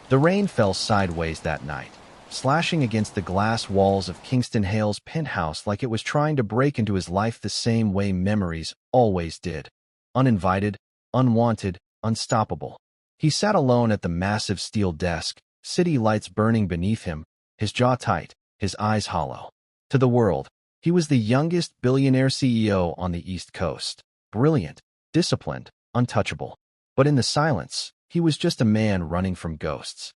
The rain fell sideways that night, slashing against the glass walls of Kingston Hale's penthouse like it was trying to break into his life the same way memories always did. Uninvited, unwanted, unstoppable. He sat alone at the massive steel desk, city lights burning beneath him, his jaw tight, his eyes hollow. To the world, he was the youngest billionaire CEO on the East Coast. Brilliant, disciplined, untouchable. But in the silence, he was just a man running from ghosts.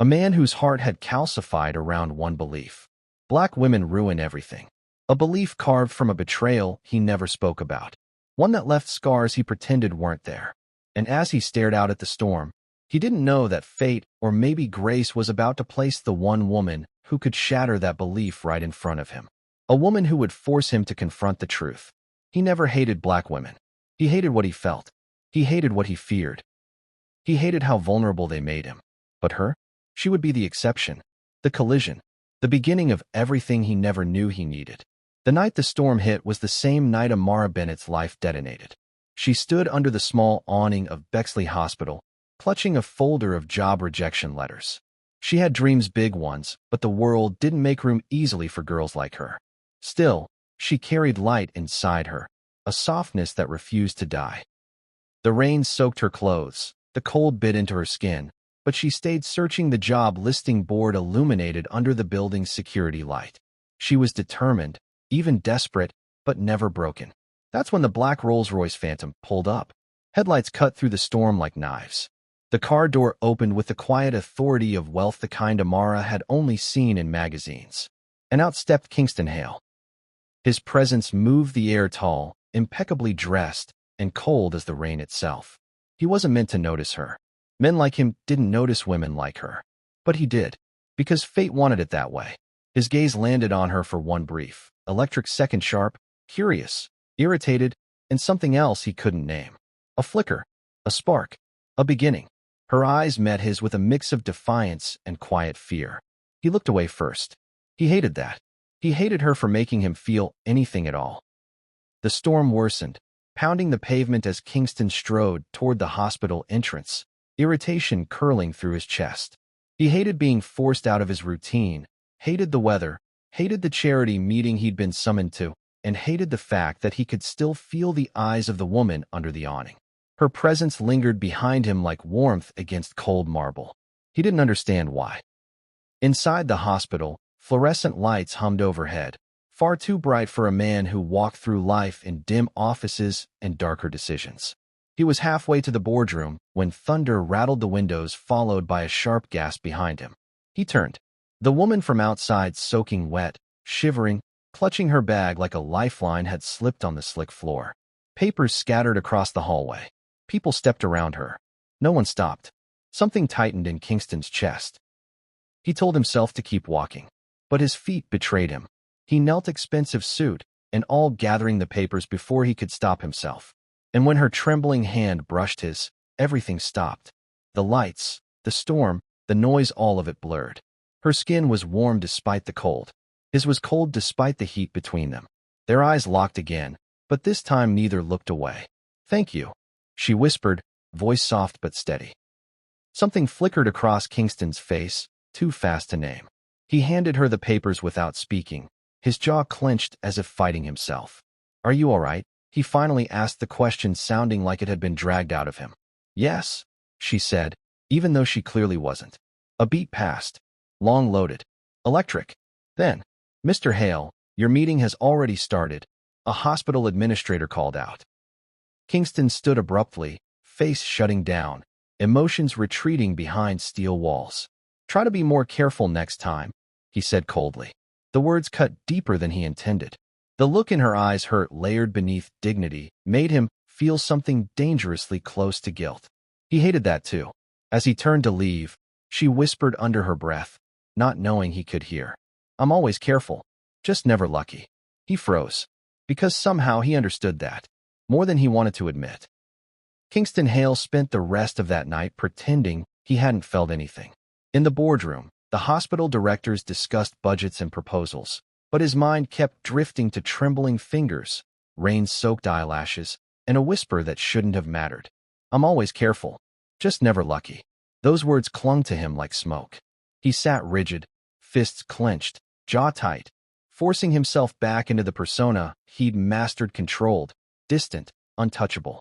A man whose heart had calcified around one belief. Black women ruin everything. A belief carved from a betrayal he never spoke about. One that left scars he pretended weren't there. And as he stared out at the storm, he didn't know that fate, or maybe grace, was about to place the one woman who could shatter that belief right in front of him. A woman who would force him to confront the truth. He never hated black women. He hated what he felt. He hated what he feared. He hated how vulnerable they made him. But her? She would be the exception, the collision, the beginning of everything he never knew he needed. The night the storm hit was the same night Amara Bennett's life detonated. She stood under the small awning of Bexley Hospital, clutching a folder of job rejection letters. She had dreams, big ones, but the world didn't make room easily for girls like her. Still, she carried light inside her, a softness that refused to die. The rain soaked her clothes, the cold bit into her skin, but she stayed searching the job listing board illuminated under the building's security light. She was determined, even desperate, but never broken. That's when the black Rolls-Royce Phantom pulled up. Headlights cut through the storm like knives. The car door opened with the quiet authority of wealth, the kind Amara had only seen in magazines. And out stepped Kingston Hale. His presence moved the air, tall, impeccably dressed, and cold as the rain itself. He wasn't meant to notice her. Men like him didn't notice women like her. But he did, because fate wanted it that way. His gaze landed on her for one brief, electric second, sharp, curious, irritated, and something else he couldn't name. A flicker, a spark, a beginning. Her eyes met his with a mix of defiance and quiet fear. He looked away first. He hated that. He hated her for making him feel anything at all. The storm worsened, pounding the pavement as Kingston strode toward the hospital entrance, irritation curling through his chest. He hated being forced out of his routine, hated the weather, hated the charity meeting he'd been summoned to, and hated the fact that he could still feel the eyes of the woman under the awning. Her presence lingered behind him like warmth against cold marble. He didn't understand why. Inside the hospital, fluorescent lights hummed overhead, far too bright for a man who walked through life in dim offices and darker decisions. He was halfway to the boardroom when thunder rattled the windows, followed by a sharp gasp behind him. He turned. The woman from outside, soaking wet, shivering, clutching her bag like a lifeline, had slipped on the slick floor. Papers scattered across the hallway. People stepped around her. No one stopped. Something tightened in Kingston's chest. He told himself to keep walking, but his feet betrayed him. He knelt, expensive suit and all, gathering the papers before he could stop himself. And when her trembling hand brushed his, everything stopped. The lights, the storm, the noise, all of it blurred. Her skin was warm despite the cold. His was cold despite the heat between them. Their eyes locked again, but this time neither looked away. "Thank you," she whispered, voice soft but steady. Something flickered across Kingston's face, too fast to name. He handed her the papers without speaking, his jaw clenched as if fighting himself. "Are you all right?" He finally asked, the question sounding like it had been dragged out of him. "Yes," she said, even though she clearly wasn't. A beat passed. Long loaded. Electric. Then, "Mr. Hale, your meeting has already started," a hospital administrator called out. Kingston stood abruptly, face shutting down, emotions retreating behind steel walls. "Try to be more careful next time," he said coldly. The words cut deeper than he intended. The look in her eyes, hurt layered beneath dignity, made him feel something dangerously close to guilt. He hated that too. As he turned to leave, she whispered under her breath, not knowing he could hear, "I'm always careful, just never lucky." He froze, because somehow he understood that, more than he wanted to admit. Kingston Hale spent the rest of that night pretending he hadn't felt anything. In the boardroom, the hospital directors discussed budgets and proposals, but his mind kept drifting to trembling fingers, rain-soaked eyelashes, and a whisper that shouldn't have mattered. "I'm always careful, just never lucky." Those words clung to him like smoke. He sat rigid, fists clenched, jaw tight, forcing himself back into the persona he'd mastered, controlled, distant, untouchable.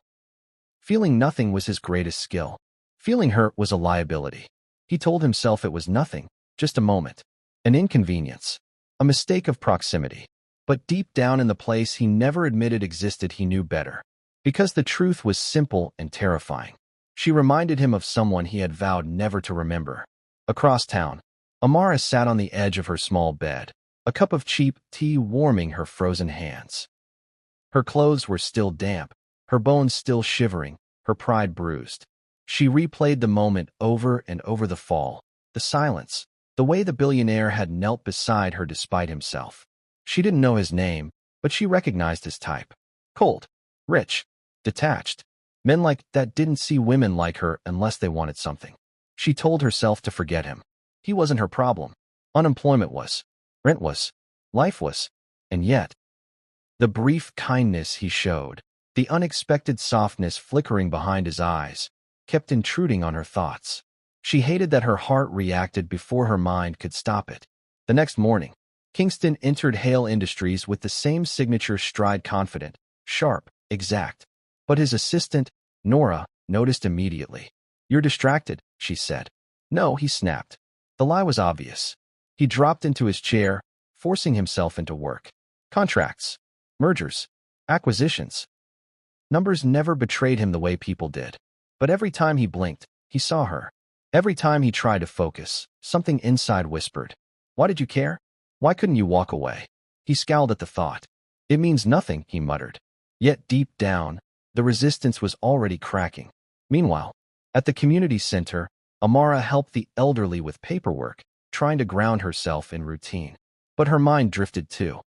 Feeling nothing was his greatest skill. Feeling hurt was a liability. He told himself it was nothing, just a moment, an inconvenience, a mistake of proximity. But deep down in the place he never admitted existed, he knew better. Because the truth was simple and terrifying. She reminded him of someone he had vowed never to remember. Across town, Amara sat on the edge of her small bed, a cup of cheap tea warming her frozen hands. Her clothes were still damp, her bones still shivering, her pride bruised. She replayed the moment over and over: the fall, the silence, the way the billionaire had knelt beside her despite himself. She didn't know his name, but she recognized his type. Cold, rich, detached. Men like that didn't see women like her unless they wanted something. She told herself to forget him. He wasn't her problem. Unemployment was. Rent was. Life was. And yet, the brief kindness he showed, the unexpected softness flickering behind his eyes, kept intruding on her thoughts. She hated that her heart reacted before her mind could stop it. The next morning, Kingston entered Hale Industries with the same signature stride: confident, sharp, exact. But his assistant, Nora, noticed immediately. "You're distracted," she said. "No," he snapped. The lie was obvious. He dropped into his chair, forcing himself into work. Contracts, mergers, acquisitions. Numbers never betrayed him the way people did. But every time he blinked, he saw her. Every time he tried to focus, something inside whispered, "Why did you care? Why couldn't you walk away?" He scowled at the thought. "It means nothing," he muttered. Yet deep down, the resistance was already cracking. Meanwhile, at the community center, Amara helped the elderly with paperwork, trying to ground herself in routine. But her mind drifted too.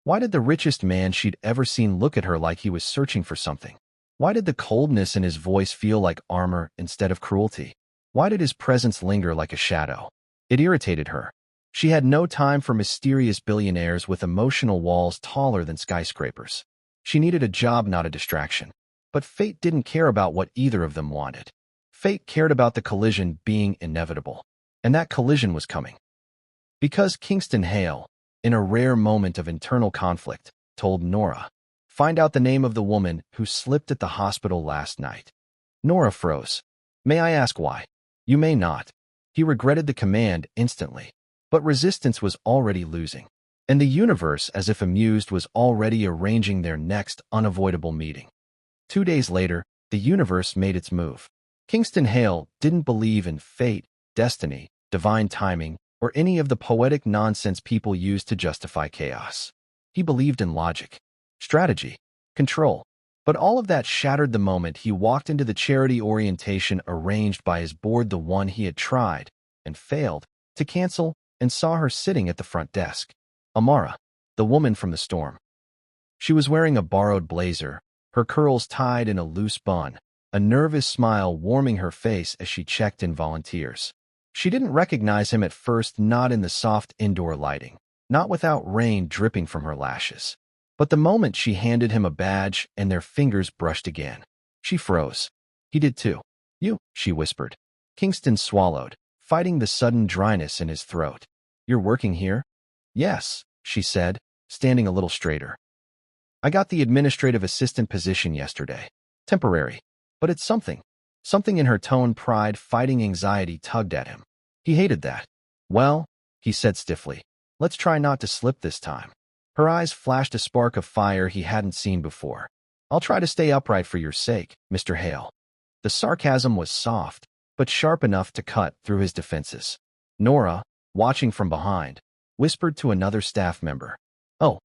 Why did the richest man she'd ever seen look at her like he was searching for something? Why did the coldness in his voice feel like armor instead of cruelty? Why did his presence linger like a shadow? It irritated her. She had no time for mysterious billionaires with emotional walls taller than skyscrapers. She needed a job, not a distraction. But fate didn't care about what either of them wanted. Fate cared about the collision being inevitable. And that collision was coming. Because Kingston Hale, in a rare moment of internal conflict, told Nora, "Find out the name of the woman who slipped at the hospital last night." Nora froze. "May I ask why?" "You may not." He regretted the command instantly. But resistance was already losing. And the universe, as if amused, was already arranging their next unavoidable meeting. 2 days later, the universe made its move. Kingston Hale didn't believe in fate, destiny, divine timing, or any of the poetic nonsense people use to justify chaos. He believed in logic, strategy, control. But all of that shattered the moment he walked into the charity orientation arranged by his board, the one he had tried, and failed, to cancel, and saw her sitting at the front desk. Amara, the woman from the storm. She was wearing a borrowed blazer, her curls tied in a loose bun, a nervous smile warming her face as she checked in volunteers. She didn't recognize him at first, not in the soft indoor lighting, not without rain dripping from her lashes. But the moment she handed him a badge and their fingers brushed again, she froze. He did too. "You," she whispered. Kingston swallowed, fighting the sudden dryness in his throat. "You're working here?" "Yes," she said, standing a little straighter. "I got the administrative assistant position yesterday. Temporary. But it's something." Something in her tone, pride fighting anxiety, tugged at him. He hated that. "Well," he said stiffly, "let's try not to slip this time." Her eyes flashed a spark of fire he hadn't seen before. "I'll try to stay upright for your sake, Mr. Hale." The sarcasm was soft, but sharp enough to cut through his defenses. Nora, watching from behind, whispered to another staff member, "Oh,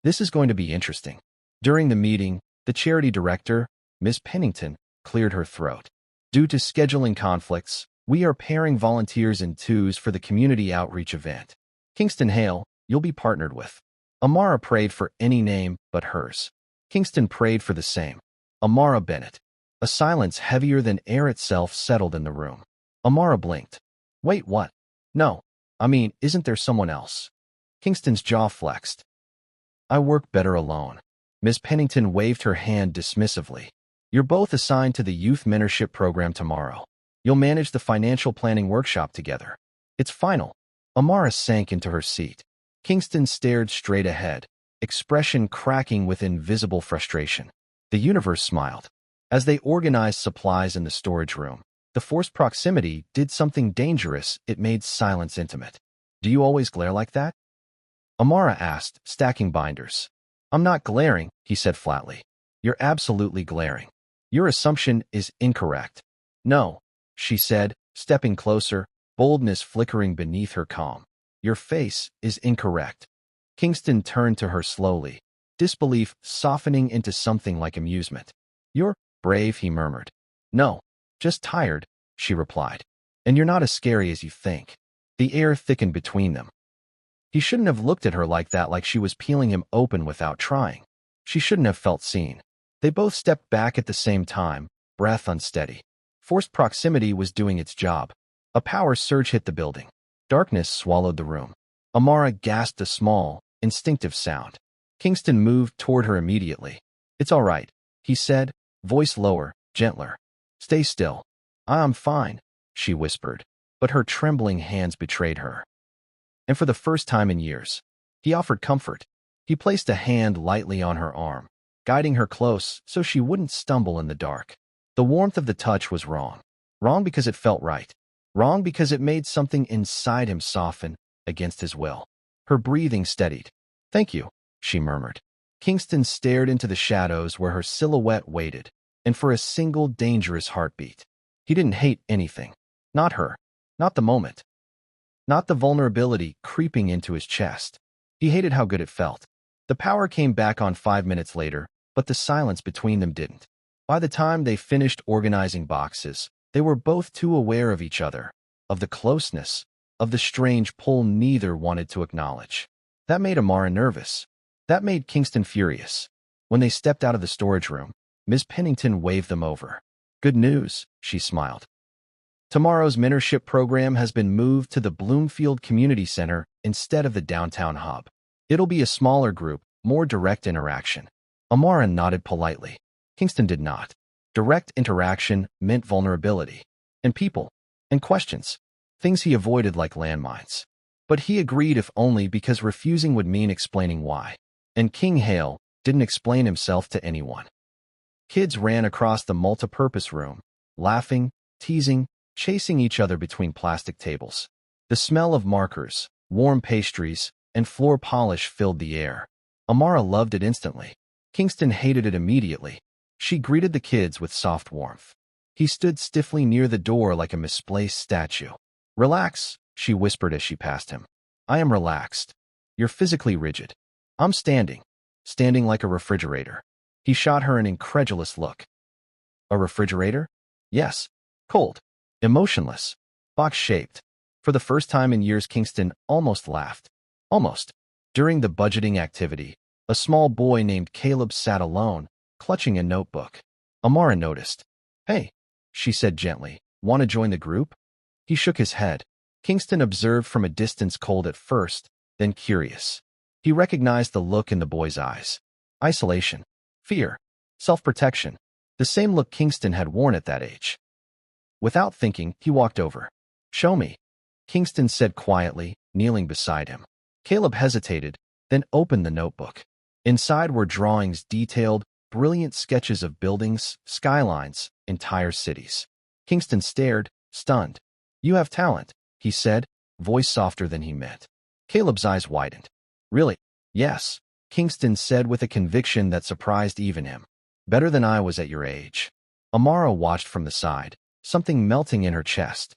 this is going to be interesting." During the meeting, the charity director, Ms. Pennington, cleared her throat. "Due to scheduling conflicts, we are pairing volunteers in twos for the community outreach event. Kingston Hale, you'll be partnered with." Amara prayed for any name but hers. Kingston prayed for the same. Amara Bennett. A silence heavier than air itself settled in the room. Amara blinked. "Wait, what? No. I mean, isn't there someone else?" Kingston's jaw flexed. "I work better alone." Ms. Pennington waved her hand dismissively. "You're both assigned to the youth mentorship program tomorrow. You'll manage the financial planning workshop together. It's final. Amara sank into her seat. Kingston stared straight ahead, expression cracking with invisible frustration. The universe smiled. As they organized supplies in the storage room, the forced proximity did something dangerous. It made silence intimate. Do you always glare like that? Amara asked, stacking binders. I'm not glaring, he said flatly. You're absolutely glaring. Your assumption is incorrect. No, she said, stepping closer, boldness flickering beneath her calm. Your face is incorrect. Kingston turned to her slowly, disbelief softening into something like amusement. You're brave, he murmured. No, just tired, she replied. And you're not as scary as you think. The air thickened between them. He shouldn't have looked at her like that, like she was peeling him open without trying. She shouldn't have felt seen. They both stepped back at the same time, breath unsteady. Forced proximity was doing its job. A power surge hit the building. Darkness swallowed the room. Amara gasped a small, instinctive sound. Kingston moved toward her immediately. It's all right, he said, voice lower, gentler. Stay still. I'm fine, she whispered, but her trembling hands betrayed her. And for the first time in years, he offered comfort. He placed a hand lightly on her arm, guiding her close so she wouldn't stumble in the dark. The warmth of the touch was wrong. Wrong because it felt right. Wrong because it made something inside him soften against his will. Her breathing steadied. Thank you, she murmured. Kingston stared into the shadows where her silhouette waited, and for a single dangerous heartbeat. He didn't hate anything. Not her. Not the moment. Not the vulnerability creeping into his chest. He hated how good it felt. The power came back on 5 minutes later, but the silence between them didn't. By the time they finished organizing boxes, they were both too aware of each other, of the closeness, of the strange pull neither wanted to acknowledge. That made Amara nervous. That made Kingston furious. When they stepped out of the storage room, Ms. Pennington waved them over. Good news, she smiled. Tomorrow's mentorship program has been moved to the Bloomfield Community Center instead of the downtown hub. It'll be a smaller group, more direct interaction. Amara nodded politely. Kingston did not. Direct interaction meant vulnerability. And people. And questions. Things he avoided like landmines. But he agreed if only because refusing would mean explaining why. And King Hale didn't explain himself to anyone. Kids ran across the multipurpose room, laughing, teasing, chasing each other between plastic tables. The smell of markers, warm pastries, and floor polish filled the air. Amara loved it instantly. Kingston hated it immediately. She greeted the kids with soft warmth. He stood stiffly near the door like a misplaced statue. Relax, she whispered as she passed him. I am relaxed. You're physically rigid. I'm standing like a refrigerator. He shot her an incredulous look. A refrigerator? Yes. Cold. Emotionless. Box-shaped. For the first time in years, Kingston almost laughed. Almost. During the budgeting activity, a small boy named Caleb sat alone, clutching a notebook. Amara noticed. Hey, she said gently, want to join the group? He shook his head. Kingston observed from a distance, cold at first, then curious. He recognized the look in the boy's eyes. Isolation. Fear. Self-protection. The same look Kingston had worn at that age. Without thinking, he walked over. Show me, Kingston said quietly, kneeling beside him. Caleb hesitated, then opened the notebook. Inside were drawings, detailed, brilliant sketches of buildings, skylines, entire cities. Kingston stared, stunned. You have talent, he said, voice softer than he meant. Caleb's eyes widened. Really? Yes, Kingston said with a conviction that surprised even him. Better than I was at your age. Amara watched from the side, something melting in her chest.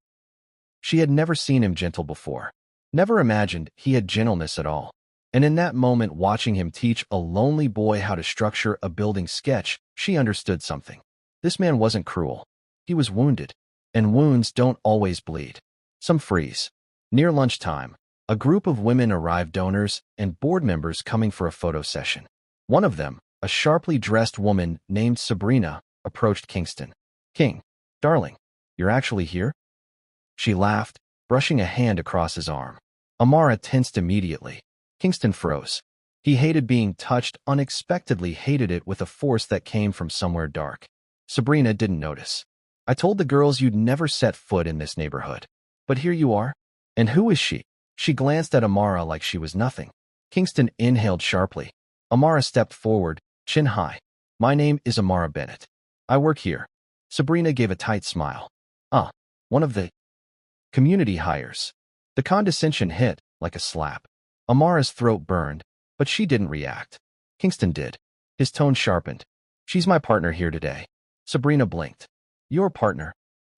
She had never seen him gentle before. Never imagined he had gentleness at all. And in that moment, watching him teach a lonely boy how to structure a building sketch, she understood something. This man wasn't cruel. He was wounded. And wounds don't always bleed. Some freeze. Near lunchtime, a group of women arrived, donors and board members coming for a photo session. One of them, a sharply dressed woman named Sabrina, approached Kingston. King, darling, you're actually here? She laughed, brushing a hand across his arm. Amara tensed immediately. Kingston froze. He hated being touched, unexpectedly hated it with a force that came from somewhere dark. Sabrina didn't notice. I told the girls you'd never set foot in this neighborhood. But here you are. And who is she? She glanced at Amara like she was nothing. Kingston inhaled sharply. Amara stepped forward, chin high. My name is Amara Bennett. I work here. Sabrina gave a tight smile. One of the community hires. The condescension hit like a slap. Amara's throat burned, but she didn't react. Kingston did. His tone sharpened. She's my partner here today. Sabrina blinked. Your partner?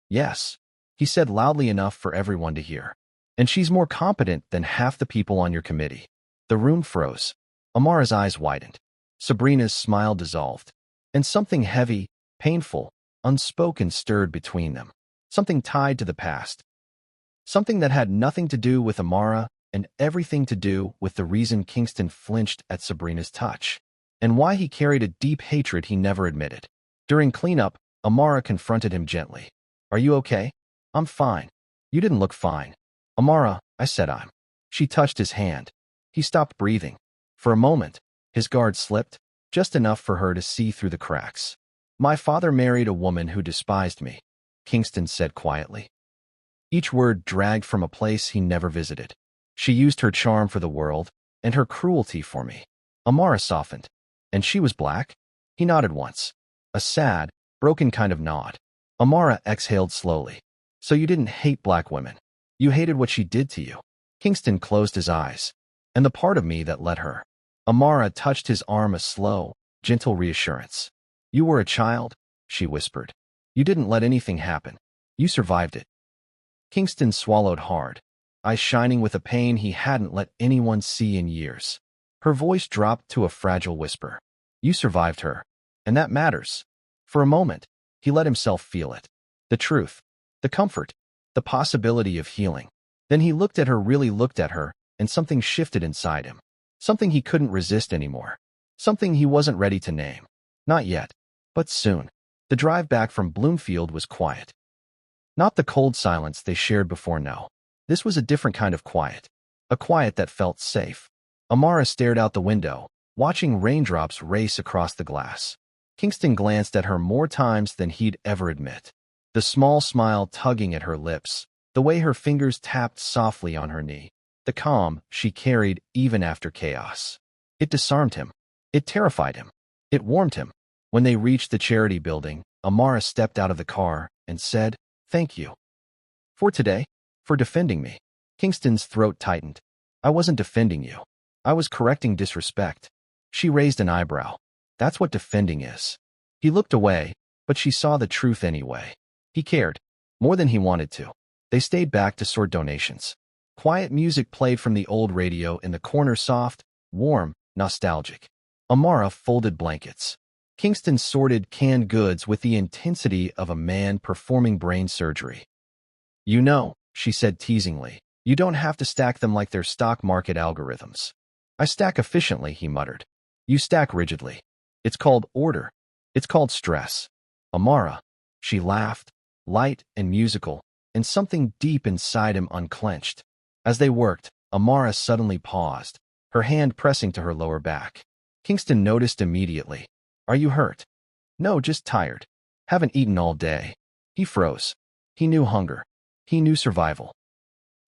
Yes, he said loudly enough for everyone to hear. And she's more competent than half the people on your committee. The room froze. Amara's eyes widened. Sabrina's smile dissolved. And something heavy, painful, unspoken stirred between them. Something tied to the past. Something that had nothing to do with Amara and everything to do with the reason Kingston flinched at Sabrina's touch. And why he carried a deep hatred he never admitted. During cleanup, Amara confronted him gently. Are you okay? I'm fine. You didn't look fine. Amara, I said I'm. She touched his hand. He stopped breathing. For a moment, his guard slipped, just enough for her to see through the cracks. My father married a woman who despised me, Kingston said quietly. Each word dragged from a place he never visited. She used her charm for the world, and her cruelty for me. Amara softened. And she was black? He nodded once. A sad, broken kind of nod. Amara exhaled slowly. So you didn't hate black women. You hated what she did to you. Kingston closed his eyes. And the part of me that let her. Amara touched his arm, a slow, gentle reassurance. You were a child, she whispered. You didn't let anything happen. You survived it. Kingston swallowed hard, eyes shining with a pain he hadn't let anyone see in years. Her voice dropped to a fragile whisper. You survived her. And that matters. For a moment, he let himself feel it. The truth, the comfort, the possibility of healing. Then he looked at her, really looked at her, and something shifted inside him. Something he couldn't resist anymore. Something he wasn't ready to name. Not yet, but soon. The drive back from Bloomfield was quiet. Not the cold silence they shared before, no. This was a different kind of quiet. A quiet that felt safe. Amara stared out the window, watching raindrops race across the glass. Kingston glanced at her more times than he'd ever admit. The small smile tugging at her lips, the way her fingers tapped softly on her knee, the calm she carried even after chaos. It disarmed him. It terrified him. It warmed him. When they reached the charity building, Amara stepped out of the car and said, Thank you. For today? For defending me. Kingston's throat tightened. I wasn't defending you. I was correcting disrespect. She raised an eyebrow. That's what defending is. He looked away, but she saw the truth anyway. He cared. More than he wanted to. They stayed back to sort donations. Quiet music played from the old radio in the corner, soft, warm, nostalgic. Amara folded blankets. Kingston sorted canned goods with the intensity of a man performing brain surgery. You know, she said teasingly, you don't have to stack them like they're stock market algorithms. I stack efficiently, he muttered. You stack rigidly. It's called order. It's called stress. Amara. She laughed, light and musical, and something deep inside him unclenched. As they worked, Amara suddenly paused, her hand pressing to her lower back. Kingston noticed immediately. Are you hurt? No, just tired. Haven't eaten all day. He froze. He knew hunger. He knew survival.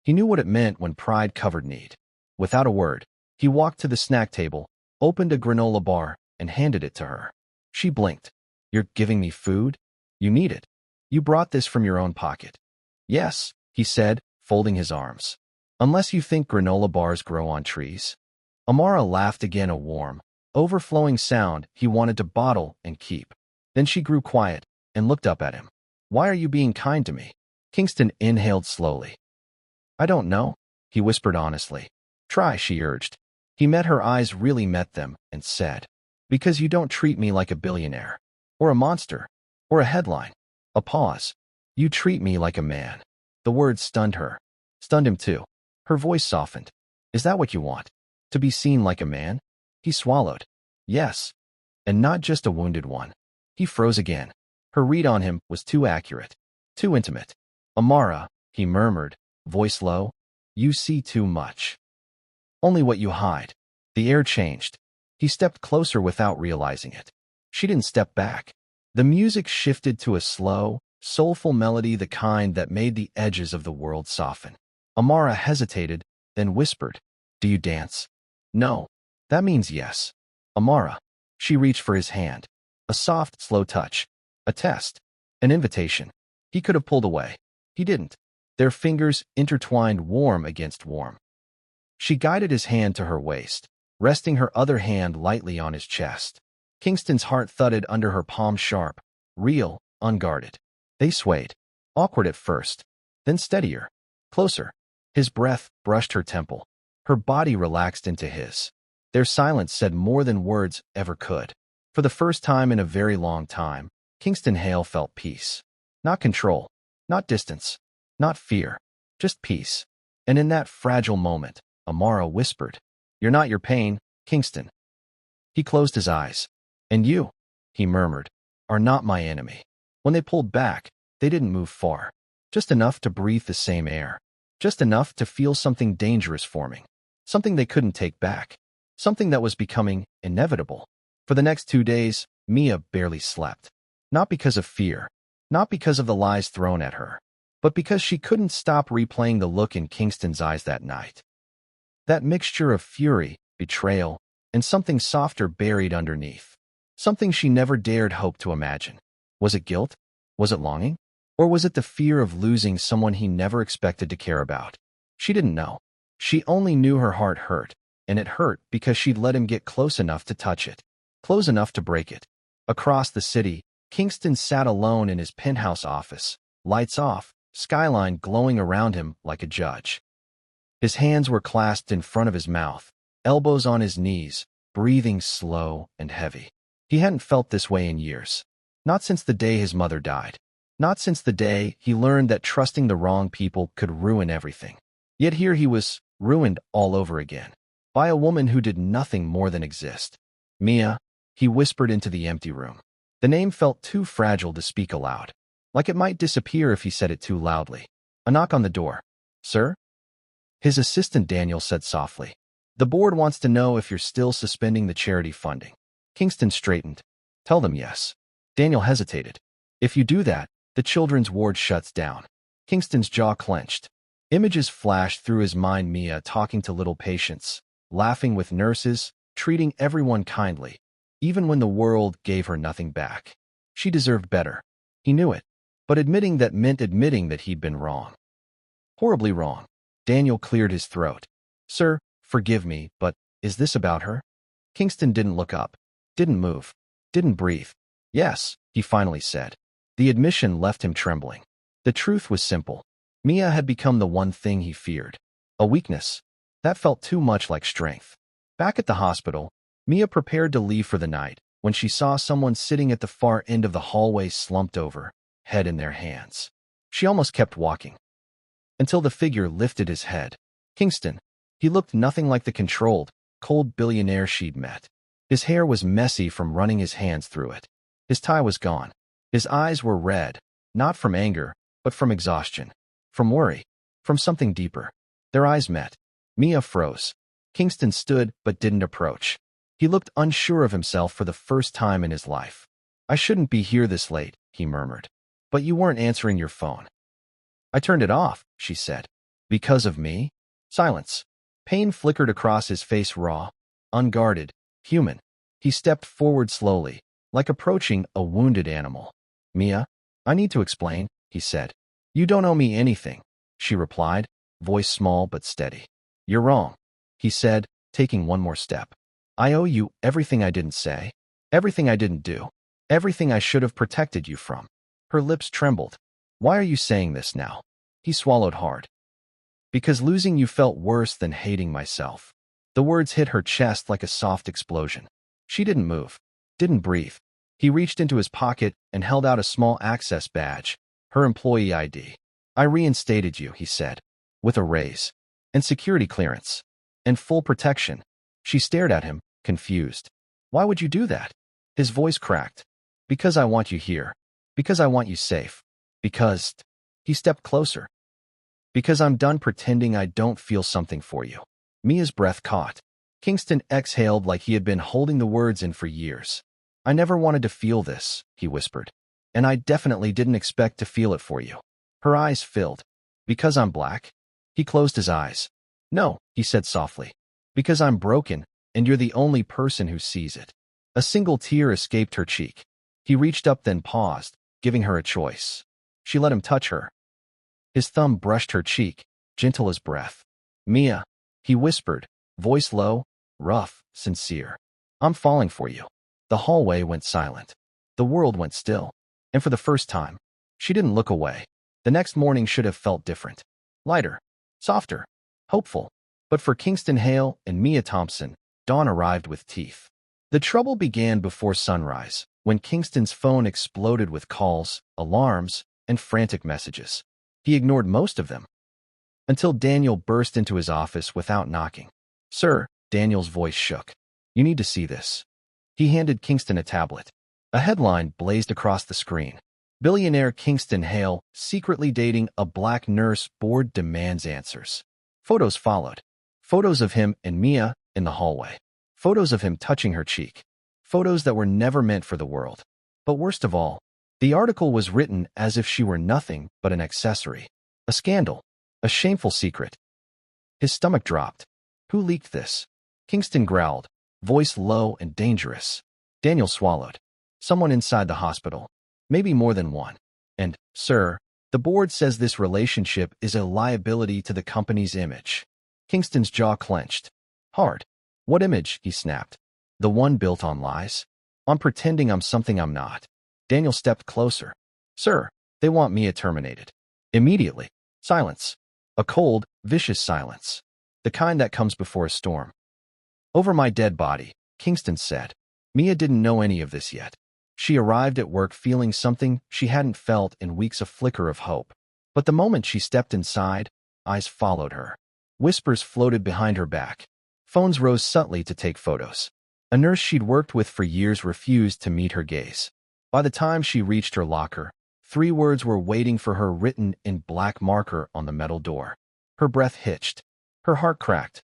He knew what it meant when pride covered need. Without a word, he walked to the snack table, opened a granola bar, and handed it to her. She blinked. You're giving me food? You need it. You brought this from your own pocket. Yes, he said, folding his arms. Unless you think granola bars grow on trees. Amara laughed again, a warm, overflowing sound he wanted to bottle and keep. Then she grew quiet and looked up at him. Why are you being kind to me? Kingston inhaled slowly. I don't know, he whispered honestly. Try, she urged. He met her eyes, really met them, and said, Because you don't treat me like a billionaire, or a monster, or a headline. A pause. You treat me like a man. The words stunned her. Stunned him too. Her voice softened. Is that what you want? To be seen like a man? He swallowed. Yes. And not just a wounded one. He froze again. Her read on him was too accurate. Too intimate. Amara, he murmured, voice low. You see too much. Only what you hide. The air changed. He stepped closer without realizing it. She didn't step back. The music shifted to a slow, soulful melody, the kind that made the edges of the world soften. Amara hesitated, then whispered, "Do you dance?" "No." "That means yes." "Amara." She reached for his hand. A soft, slow touch. A test. An invitation. He could have pulled away. He didn't. Their fingers intertwined, warm against warm. She guided his hand to her waist, resting her other hand lightly on his chest. Kingston's heart thudded under her palm, sharp, real, unguarded. They swayed. Awkward at first, then steadier, closer. His breath brushed her temple. Her body relaxed into his. Their silence said more than words ever could. For the first time in a very long time, Kingston Hale felt peace. Not control, not distance, not fear, just peace. And in that fragile moment, Amara whispered, "You're not your pain, Kingston." He closed his eyes. "And you," he murmured, "are not my enemy." When they pulled back, they didn't move far. Just enough to breathe the same air. Just enough to feel something dangerous forming. Something they couldn't take back. Something that was becoming inevitable. For the next 2 days, Mia barely slept. Not because of fear. Not because of the lies thrown at her. But because she couldn't stop replaying the look in Kingston's eyes that night. That mixture of fury, betrayal, and something softer buried underneath. Something she never dared hope to imagine. Was it guilt? Was it longing? Or was it the fear of losing someone he never expected to care about? She didn't know. She only knew her heart hurt, and it hurt because she'd let him get close enough to touch it, close enough to break it. Across the city, Kingston sat alone in his penthouse office, lights off, skyline glowing around him like a judge. His hands were clasped in front of his mouth, elbows on his knees, breathing slow and heavy. He hadn't felt this way in years. Not since the day his mother died. Not since the day he learned that trusting the wrong people could ruin everything. Yet here he was, ruined all over again. By a woman who did nothing more than exist. "Mia," he whispered into the empty room. The name felt too fragile to speak aloud. Like it might disappear if he said it too loudly. A knock on the door. "Sir?" His assistant Daniel said softly. "The board wants to know if you're still suspending the charity funding." Kingston straightened. "Tell them yes." Daniel hesitated. "If you do that, the children's ward shuts down." Kingston's jaw clenched. Images flashed through his mind, Mia talking to little patients, laughing with nurses, treating everyone kindly, even when the world gave her nothing back. She deserved better. He knew it. But admitting that meant admitting that he'd been wrong. Horribly wrong. Daniel cleared his throat. "Sir, forgive me, but is this about her?" Kingston didn't look up, didn't move, didn't breathe. "Yes," he finally said. The admission left him trembling. The truth was simple. Mia had become the one thing he feared. A weakness. That felt too much like strength. Back at the hospital, Mia prepared to leave for the night when she saw someone sitting at the far end of the hallway, slumped over, head in their hands. She almost kept walking. Until the figure lifted his head. Kingston. He looked nothing like the controlled, cold billionaire she'd met. His hair was messy from running his hands through it. His tie was gone. His eyes were red, not from anger, but from exhaustion, from worry, from something deeper. Their eyes met. Mia froze. Kingston stood but didn't approach. He looked unsure of himself for the first time in his life. "I shouldn't be here this late," he murmured. "But you weren't answering your phone." "I turned it off," she said. "Because of me?" Silence. Pain flickered across his face, raw, unguarded, human. He stepped forward slowly, like approaching a wounded animal. "Mia, I need to explain," he said. "You don't owe me anything," she replied, voice small but steady. "You're wrong," he said, taking one more step. "I owe you everything I didn't say, everything I didn't do, everything I should have protected you from." Her lips trembled. "Why are you saying this now?" He swallowed hard. "Because losing you felt worse than hating myself." The words hit her chest like a soft explosion. She didn't move, didn't breathe. He reached into his pocket and held out a small access badge, her employee ID. "I reinstated you," he said, "with a raise, and security clearance, and full protection." She stared at him, confused. "Why would you do that?" His voice cracked. "Because I want you here. Because I want you safe. Because..." He stepped closer. "Because I'm done pretending I don't feel something for you." Mia's breath caught. Kingston exhaled like he had been holding the words in for years. "I never wanted to feel this," he whispered. And I definitely didn't expect to feel it for you. Her eyes filled. Because I'm black? He closed his eyes. No, he said softly. Because I'm broken, and you're the only person who sees it. A single tear escaped her cheek. He reached up then paused, giving her a choice. She let him touch her. His thumb brushed her cheek, gentle as breath. Mia, he whispered, voice low, rough, sincere. I'm falling for you. The hallway went silent. The world went still. And for the first time, she didn't look away. The next morning should have felt different. Lighter, softer, hopeful. But for Kingston Hale and Mia Thompson, dawn arrived with teeth. The trouble began before sunrise, when Kingston's phone exploded with calls, alarms, and frantic messages. He ignored most of them, until Daniel burst into his office without knocking. Sir, Daniel's voice shook. You need to see this. He handed Kingston a tablet. A headline blazed across the screen. Billionaire Kingston Hale, secretly dating a black nurse, board demands answers. Photos followed. Photos of him and Mia in the hallway. Photos of him touching her cheek. Photos that were never meant for the world. But worst of all, the article was written as if she were nothing but an accessory. A scandal. A shameful secret. His stomach dropped. Who leaked this? Kingston growled, voice low and dangerous. Daniel swallowed. Someone inside the hospital. Maybe more than one. And, sir, the board says this relationship is a liability to the company's image. Kingston's jaw clenched. Hard. What image? He snapped. The one built on lies? On pretending I'm something I'm not. Daniel stepped closer. Sir, they want Mia terminated. Immediately. Silence. A cold, vicious silence. The kind that comes before a storm. Over my dead body, Kingston said. Mia didn't know any of this yet. She arrived at work feeling something she hadn't felt in weeks, a flicker of hope. But the moment she stepped inside, eyes followed her. Whispers floated behind her back. Phones rose subtly to take photos. A nurse she'd worked with for years refused to meet her gaze. By the time she reached her locker, 3 words were waiting for her written in black marker on the metal door. Her breath hitched. Her heart cracked.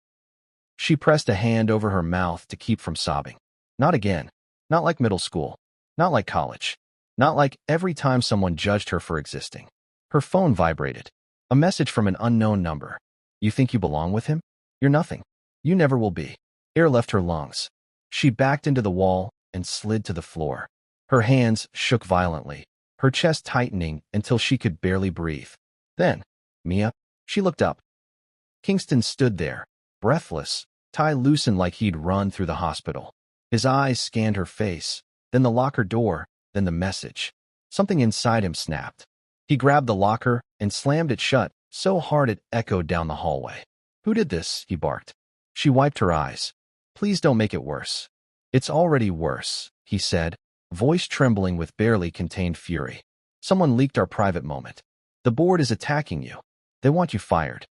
She pressed a hand over her mouth to keep from sobbing. Not again. Not like middle school. Not like college. Not like every time someone judged her for existing. Her phone vibrated. A message from an unknown number. You think you belong with him? You're nothing. You never will be. Air left her lungs. She backed into the wall and slid to the floor. Her hands shook violently, her chest tightening until she could barely breathe. Then, Mia, she looked up. Kingston stood there, breathless, tie loosened like he'd run through the hospital. His eyes scanned her face, then the locker door, then the message. Something inside him snapped. He grabbed the locker and slammed it shut, so hard it echoed down the hallway. Who did this? He barked. She wiped her eyes. Please don't make it worse. It's already worse, he said, voice trembling with barely contained fury. Someone leaked our private moment. The board is attacking you. They want you fired.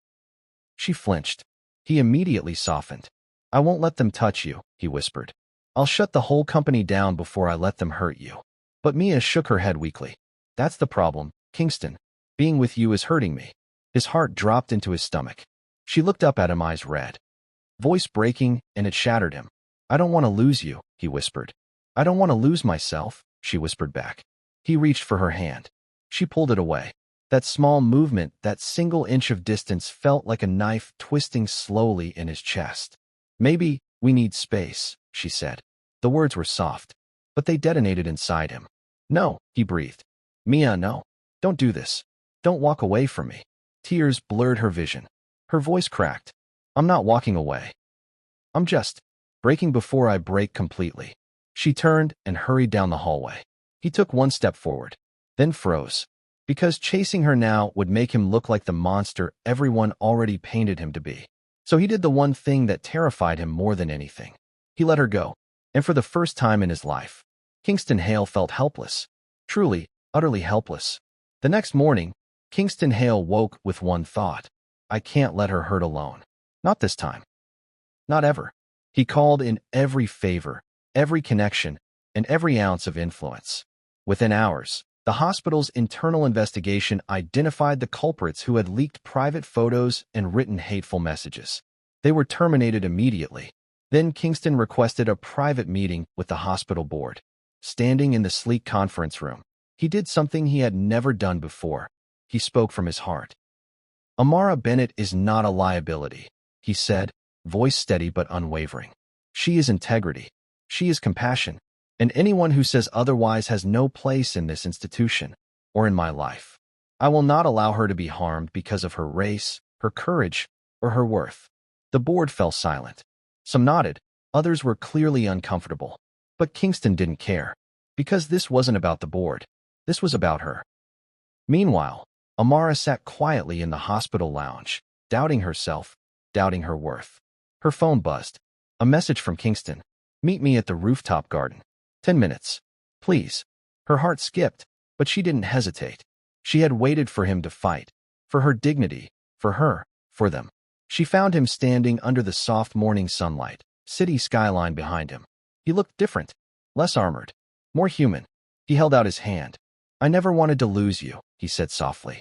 She flinched. He immediately softened. I won't let them touch you, he whispered. I'll shut the whole company down before I let them hurt you. But Mia shook her head weakly. That's the problem, Kingston. Being with you is hurting me. His heart dropped into his stomach. She looked up at him, eyes red. Voice breaking, and it shattered him. I don't want to lose you, he whispered. I don't want to lose myself, she whispered back. He reached for her hand. She pulled it away. That small movement, that single inch of distance felt like a knife twisting slowly in his chest. Maybe we need space, she said. The words were soft, but they detonated inside him. No, he breathed. Mia, no. Don't do this. Don't walk away from me. Tears blurred her vision. Her voice cracked. I'm not walking away. I'm just breaking before I break completely. She turned and hurried down the hallway. He took one step forward, then froze, because chasing her now would make him look like the monster everyone already painted him to be. So he did the one thing that terrified him more than anything. He let her go, and for the first time in his life, Kingston Hale felt helpless. Truly, utterly helpless. The next morning, Kingston Hale woke with one thought. I can't let her hurt alone. Not this time. Not ever. He called in every favor, every connection, and every ounce of influence. Within hours, the hospital's internal investigation identified the culprits who had leaked private photos and written hateful messages. They were terminated immediately. Then Kingston requested a private meeting with the hospital board. Standing in the sleek conference room, He did something he had never done before. He spoke from his heart. Amara Bennett is not a liability, he said, voice steady but unwavering. She is integrity. She is compassion. And anyone who says otherwise has no place in this institution or in my life. I will not allow her to be harmed because of her race, her courage, or her worth. The board fell silent. Some nodded. Others were clearly uncomfortable. But Kingston didn't care. Because this wasn't about the board. This was about her. Meanwhile, Amara sat quietly in the hospital lounge, doubting herself, doubting her worth. Her phone buzzed. A message from Kingston. Meet me at the rooftop garden. 10 minutes. Please. Her heart skipped, but she didn't hesitate. She had waited for him to fight. For her dignity. For her. For them. She found him standing under the soft morning sunlight, city skyline behind him. He looked different. Less armored. More human. He held out his hand. I never wanted to lose you, he said softly.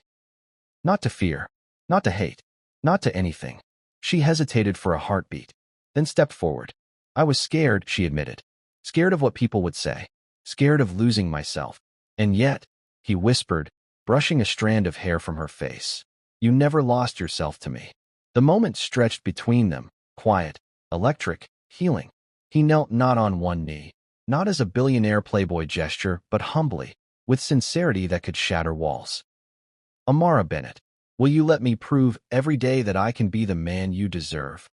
Not to fear. Not to hate. Not to anything. She hesitated for a heartbeat, then stepped forward. I was scared, she admitted. Scared of what people would say. Scared of losing myself. And yet, he whispered, brushing a strand of hair from her face. You never lost yourself to me. The moment stretched between them, quiet, electric, healing. He knelt not on one knee, not as a billionaire playboy gesture, but humbly, with sincerity that could shatter walls. Amara Bennett, will you let me prove every day that I can be the man you deserve?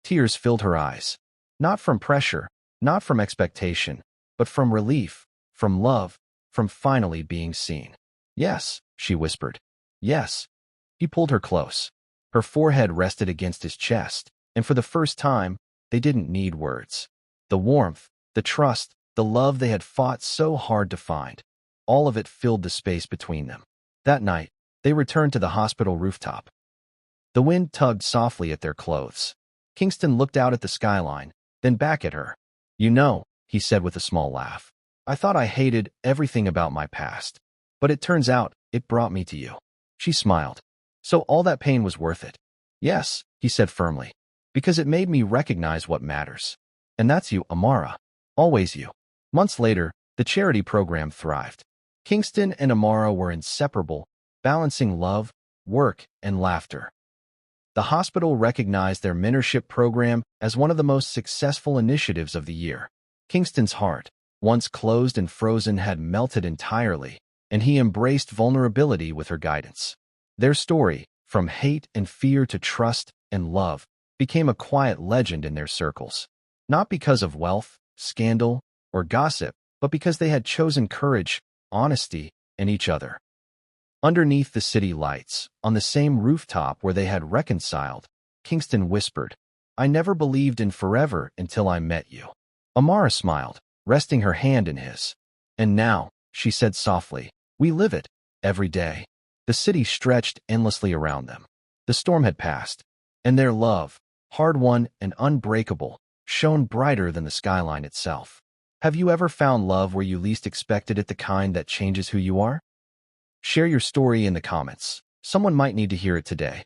Tears filled her eyes. Not from pressure, not from expectation, but from relief, from love, from finally being seen. Yes, she whispered. Yes. He pulled her close. Her forehead rested against his chest, and for the first time, they didn't need words. The warmth, the trust, the love they had fought so hard to find, all of it filled the space between them. That night, they returned to the hospital rooftop. The wind tugged softly at their clothes. Kingston looked out at the skyline, then back at her. You know, he said with a small laugh, I thought I hated everything about my past. But it turns out, it brought me to you. She smiled. So all that pain was worth it. Yes, he said firmly. Because it made me recognize what matters. And that's you, Amara. Always you. Months later, the charity program thrived. Kingston and Amara were inseparable, balancing love, work, and laughter. The hospital recognized their mentorship program as one of the most successful initiatives of the year. Kingston's heart, once closed and frozen, had melted entirely, and he embraced vulnerability with her guidance. Their story, from hate and fear to trust and love, became a quiet legend in their circles. Not because of wealth, scandal, or gossip, but because they had chosen courage, honesty, and each other. Underneath the city lights, on the same rooftop where they had reconciled, Kingston whispered, I never believed in forever until I met you. Amara smiled, resting her hand in his. And now, she said softly, we live it, every day. The city stretched endlessly around them. The storm had passed, and their love, hard-won and unbreakable, shone brighter than the skyline itself. Have you ever found love where you least expected it, the kind that changes who you are? Share your story in the comments. Someone might need to hear it today.